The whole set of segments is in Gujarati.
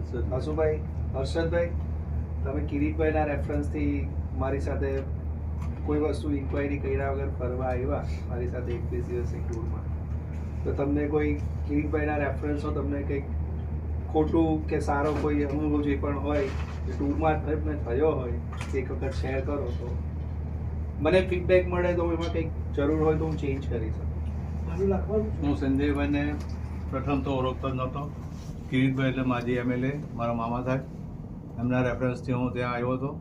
હસુભાઈ, હર્ષદભાઈ, તમે કિરીટભાઈના રેફરન્સથી મારી સાથે કોઈ વસ્તુ ઇન્ક્વાયરી કર્યા વગર ફરવા આવ્યા મારી સાથે 21 દિવસની ટૂરમાં, તો તમને કોઈ કિરીટભાઈના રેફરન્સનો તમને કંઈક ખોટું કે સારો કોઈ અનુભવ જે પણ હોય જે ટૂરમાં તમને થયો હોય એક વખત શેર કરો તો મને ફીડબેક મળે તો એમાં કંઈક જરૂર હોય તો હું ચેન્જ કરી શકું. હું સંજયભાઈને પ્રથમ તો ઓળખતો જ નહોતો. કિરીટભાઈ એટલે માજી MLA, મારા મામા થાય. એમના રેફરન્સથી હું ત્યાં આવ્યો હતો.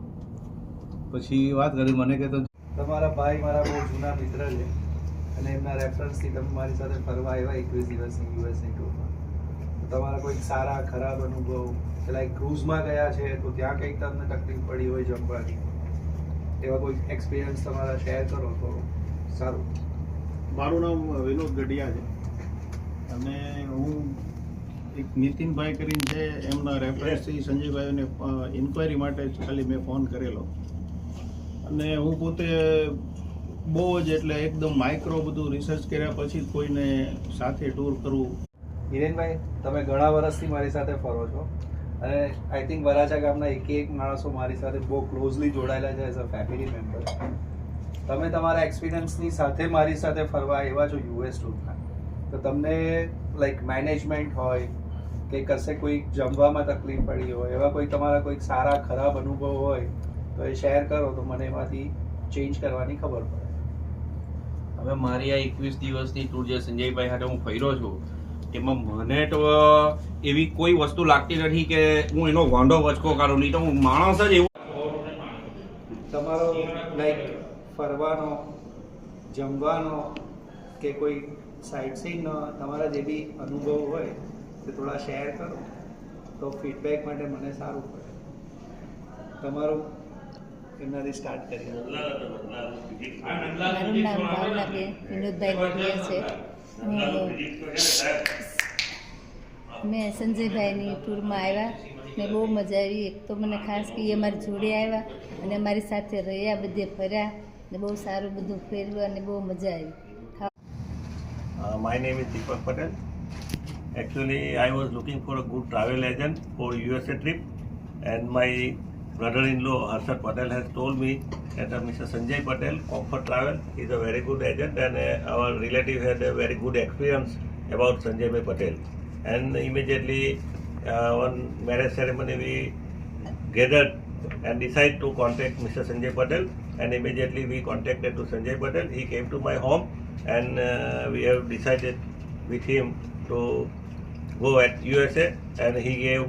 પછી વાત કરી મને કે તો તમારા ભાઈ મારા બહુ જૂના મિત્ર છે અને એમના રેફરન્સથી તમે મારી સાથે ફરવા આવ્યા 21 દિવસની યુએસની ટૂરમાં, તો તમારા કોઈક સારા ખરાબ અનુભવ કે લાઈક ક્રૂઝમાં ગયા છે તો ત્યાં કંઈક તમને તકલીફ પડી હોય જમવાની, એવા કોઈ એક્સપિરિયન્સ તમારા શેર કરો તો સારું. મારું નામ વિનોદ ગઢિયા છે અને હું એક નીતિનભાઈ કરીને છે, એમના રેફરન્સથી સંજયભાઈને ઇન્ક્વાયરી માટે ખાલી મેં ફોન કરેલો. અને હું પોતે બહુ જ એટલે એકદમ માઇક્રો બધું રિસર્ચ કર્યા પછી જ કોઈને સાથે ટૂર કરવું. હિરેનભાઈ, તમે ઘણા વર્ષથી મારી સાથે ફરો છો અને આઈ થિંક વરાછા ગામના એક માણસો મારી સાથે બહુ ક્લોઝલી જોડાયેલા છે એઝ અ ફેમિલી મેમ્બર. તમે તમારા એક્સપિરિયન્સની સાથે મારી સાથે ફરવા આવ્યા છો યુએસ ટૂરમાં, તો તમને લાઈક મેનેજમેન્ટ હોય કે કશે કોઈ જમવામાં તકલીફ પડી હોય, એવા કોઈ તમારા કોઈક સારા ખરાબ અનુભવ હોય તો એ શેર કરો તો મને એમાંથી ચેન્જ કરવાની ખબર પડે. હવે મારી આ 21 દિવસની ટૂર જે સંજયભાઈ સાથે હું ફર્યો છું એમાં મને તો એવી કોઈ વસ્તુ લાગતી નથી કે હું એનો વાંધો વચકો કાઢું. નહીં તો હું માણસ જ એવું. તમારો લાઈક ફરવાનો, જમવાનો કે કોઈ સાઇટ સીઈંગનો તમારા જે બી અનુભવ હોય તે થોડા શેર કરો તો ફીડબેક માટે મને સારું પડે. તમારું એમનાથી સ્ટાર્ટ કરીએ. મારું નામ ભાવનાબેન વિનોદભાઈ ગઢિયા છે. મેં સંજયભાઈની ટૂરમાં આવ્યા ને બહુ મજા આવી. એક તો મને ખાસ કે એ અમારી જોડે આવ્યા અને અમારી સાથે રહ્યા, બધે ફર્યા ને બહુ સારું બધું ફેરવ્યું અને બહુ મજા આવી. My name is Deepak Patel. Actually, I was looking for a good travel agent for USA trip, and my brother-in-law Harshad Patel has told me that Mr. Sanjay Patel, Comfort Travel, is a very good agent, and our relative had a very good experience about Sanjay Bhai Patel. And immediately, on marriage ceremony, we gathered and decided to contact Mr. Sanjay Patel. And immediately we contacted to Sanjay Patel. He came to my home, and we have decided with him to go at USA, and he gave me